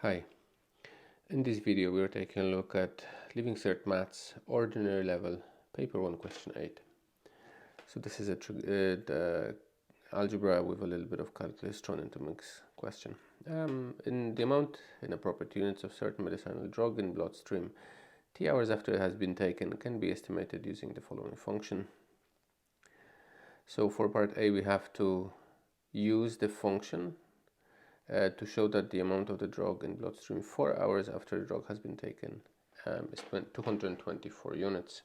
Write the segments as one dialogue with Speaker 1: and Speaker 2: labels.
Speaker 1: Hi, in this video we are taking a look at Leaving Cert Maths Ordinary Level Paper 1 Question 8. So this is the algebra with a little bit of calculus thrown into mix question. In the amount in appropriate units of certain medicinal drug in bloodstream T hours after it has been taken can be estimated using the following function. So for part A we have to use the function to show that the amount of the drug in bloodstream 4 hours after the drug has been taken is 224 units.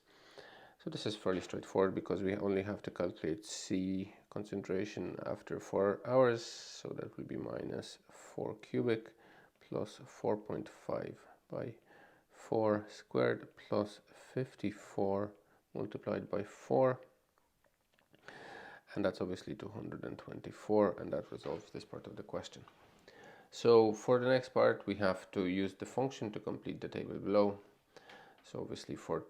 Speaker 1: So this is fairly straightforward because we only have to calculate C concentration after 4 hours. So that will be minus 4 cubic plus 4.5 by 4 squared plus 54 multiplied by 4. And that's obviously 224, and that resolves this part of the question. So for the next part we have to use the function to complete the table below. So obviously for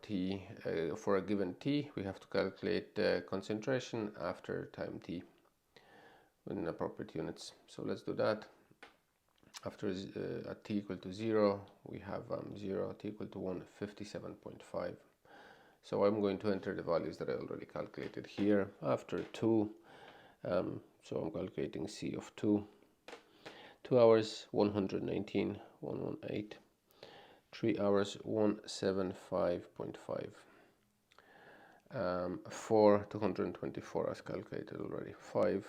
Speaker 1: a given t we have to calculate the concentration after time t in appropriate units. So let's do that. After at t equal to 0 we have 0, at t equal to 1, 57.5. So I'm going to enter the values that I already calculated here. After 2, so I'm calculating C of 2. 2 hours 119, 118. 3 hours 175.5. 4 224 as calculated already. 5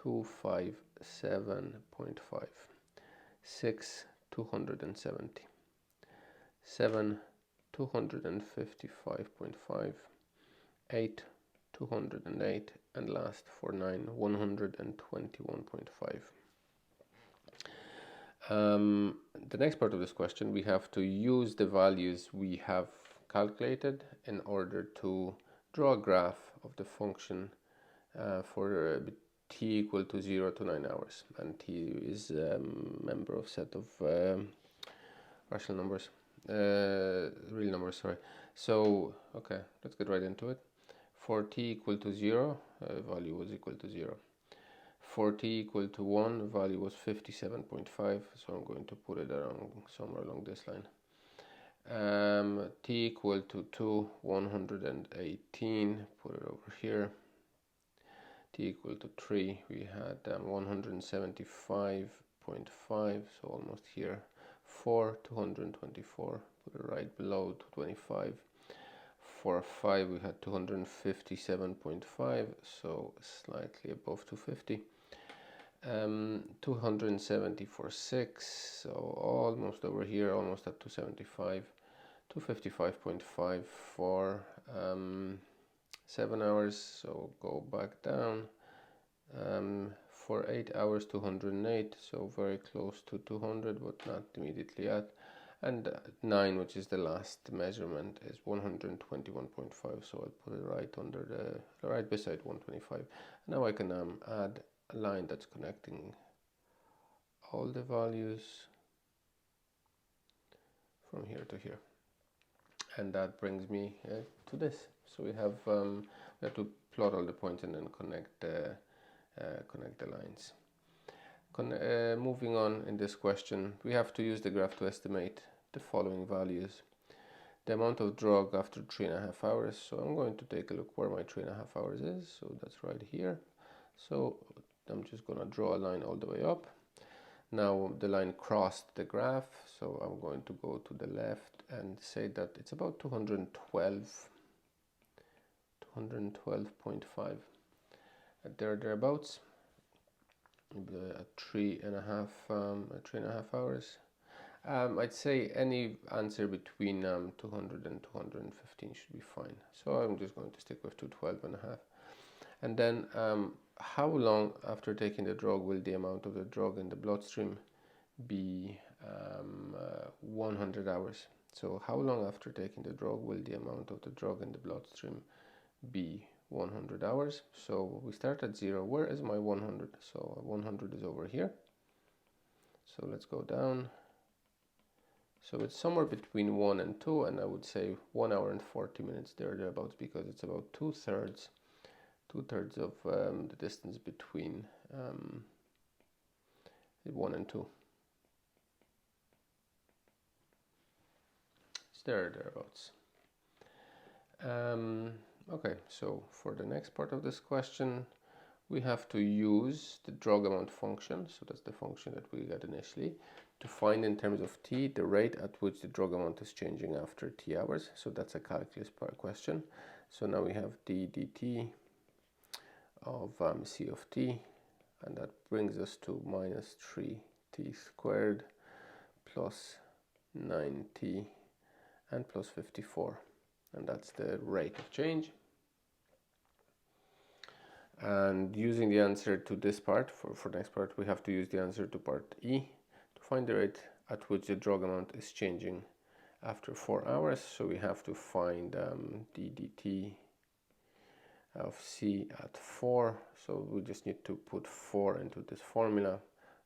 Speaker 1: 257.5. 6 270. 7 255.5. 8 208, and last for 9 121.5. The next part of this question, we have to use the values we have calculated in order to draw a graph of the function for t equal to 0 to 9 hours, and t is a member of set of rational numbers, real numbers, sorry. So okay, let's get right into it. For t equal to 0, value was equal to 0. For t equal to 1, value was 57.5, so I'm going to put it somewhere along this line. T equal to 2, 118, put it over here. T equal to 3, we had 175.5, so almost here. 4, 224, put it right below 225. For 5 we had 257.5, so slightly above 250. 270 for 6, so almost over here, almost at 275. 255.5 for 7 hours, so go back down. For 8 hours 208, so very close to 200 but not immediately at. And 9, which is the last measurement, is 121.5, so I'll put it right under right beside 125. Now I can add a line that's connecting all the values from here to here, and that brings me to this. So we have to plot all the points and then connect the lines. Moving on in this question, we have to use the graph to estimate the following values. The amount of drug after 3.5 hours, so I'm going to take a look where my 3.5 hours is, so that's right here. So I'm just going to draw a line all the way up. Now the line crossed the graph, so I'm going to go to the left and say that it's about 212.5 thereabouts. At 3.5 hours. I'd say any answer between 200 and 215 should be fine. So I'm just going to stick with 212.5. And then how long after taking the drug will the amount of the drug in the bloodstream be? 100 hours. So how long after taking the drug will the amount of the drug in the bloodstream be? 100 hours. So we start at 0. Where is my 100? So 100 is over here. So let's go down. So it's somewhere between 1 and 2, and I would say 1 hour and 40 minutes thereabouts, because it's about two-thirds of the distance between 1 and 2. It's thereabouts. Okay, so for the next part of this question, we have to use the drug amount function, so that's the function that we got initially, to find in terms of t the rate at which the drug amount is changing after t hours. So that's a calculus part question. So now we have d dt of c of t, and that brings us to minus 3t squared plus 9t and plus 54, and that's the rate of change. And using the answer to this part, for the next part, we have to use the answer to part E to find the rate at which the drug amount is changing after 4 hours. So we have to find d dt of c at 4. So we just need to put 4 into this formula.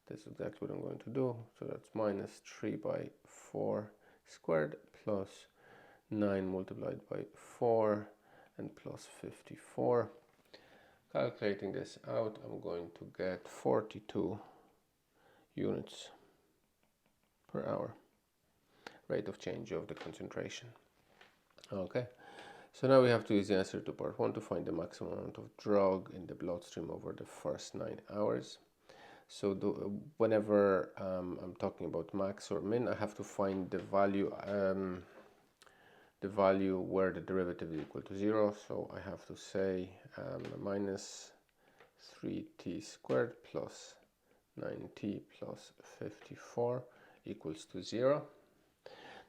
Speaker 1: That's exactly what I'm going to do. So that's minus 3 by 4 squared plus 9 multiplied by 4 and plus 54. Calculating this out, I'm going to get 42 units per hour, rate of change of the concentration. Okay, so now we have to use the answer to part 1 to find the maximum amount of drug in the bloodstream over the first 9 hours. So whenever I'm talking about max or min, I have to find the value where the derivative is equal to 0. So I have to say minus 3t squared plus 9t plus 54 equals to 0.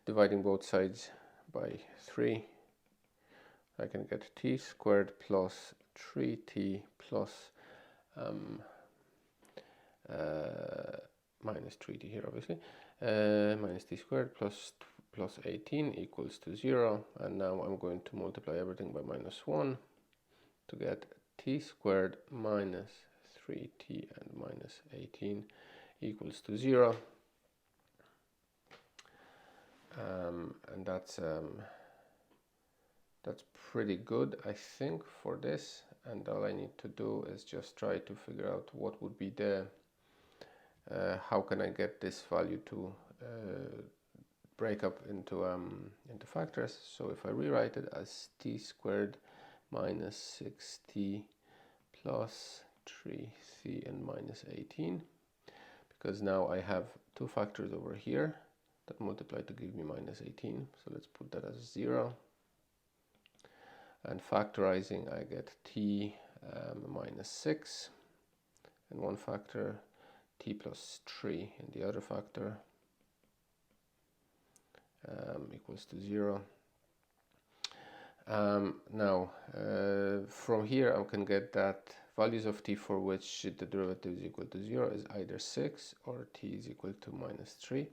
Speaker 1: Dividing both sides by 3, I can get t squared plus 3t plus minus 3t here, obviously, minus t squared plus 18 equals to 0. And now I'm going to multiply everything by minus 1 to get t squared minus 3t and minus 18 equals to 0. And that's pretty good, I think, for this. And all I need to do is just try to figure out what would be the how can I get this value to break up into factors. So if I rewrite it as t squared minus 6t plus 3c and minus 18, because now I have two factors over here that multiply to give me minus 18. So let's put that as 0. And factorizing, I get t minus 6 in one factor, t plus 3 in the other factor, equals to 0. Now, from here I can get that values of t for which the derivative is equal to 0 is either 6 or t is equal to minus 3.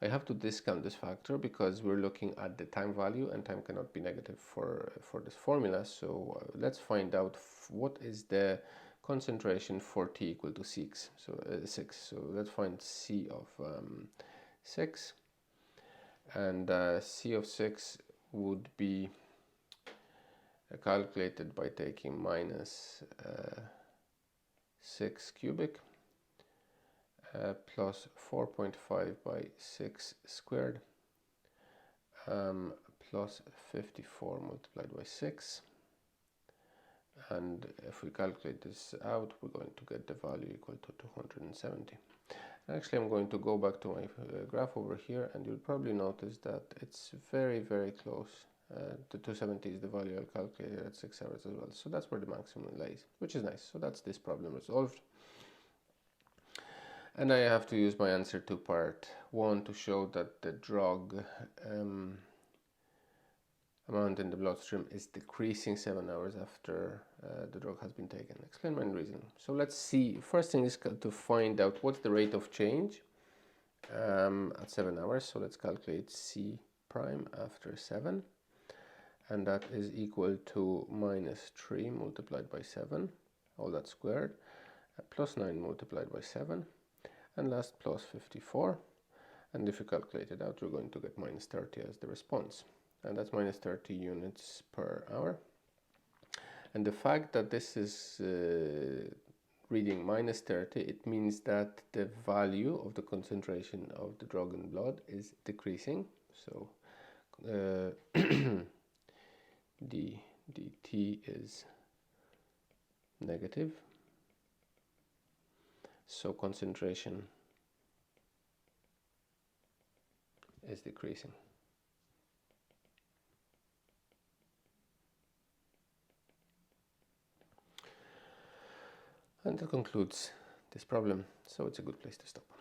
Speaker 1: I have to discount this factor because we're looking at the time value, and time cannot be negative for this formula. So let's find out what is the concentration for t equal to 6. So 6. So let's find c of 6, and c of 6 would be calculated by taking minus 6 cubic plus 4.5 by 6 squared plus 54 multiplied by 6. And if we calculate this out, we're going to get the value equal to 270. Actually, I'm going to go back to my graph over here, and you'll probably notice that it's very, very close. The 270 is the value I'll calculate at 6 hours as well. So that's where the maximum lays, which is nice. So that's this problem resolved. And I have to use my answer to part 1 to show that the drug amount in the bloodstream is decreasing 7 hours after the drug has been taken. Explain my reason. So let's see. First thing is to find out what's the rate of change at 7 hours. So let's calculate c prime after 7. And that is equal to minus 3 multiplied by 7, all that squared, plus 9 multiplied by 7, and last plus 54. And if you calculate it out, you're going to get minus 30 as the response. And that's minus 30 units per hour. And the fact that this is reading minus 30, it means that the value of the concentration of the drug in blood is decreasing. So dt is negative, so concentration is decreasing. And that concludes this problem, so it's a good place to stop.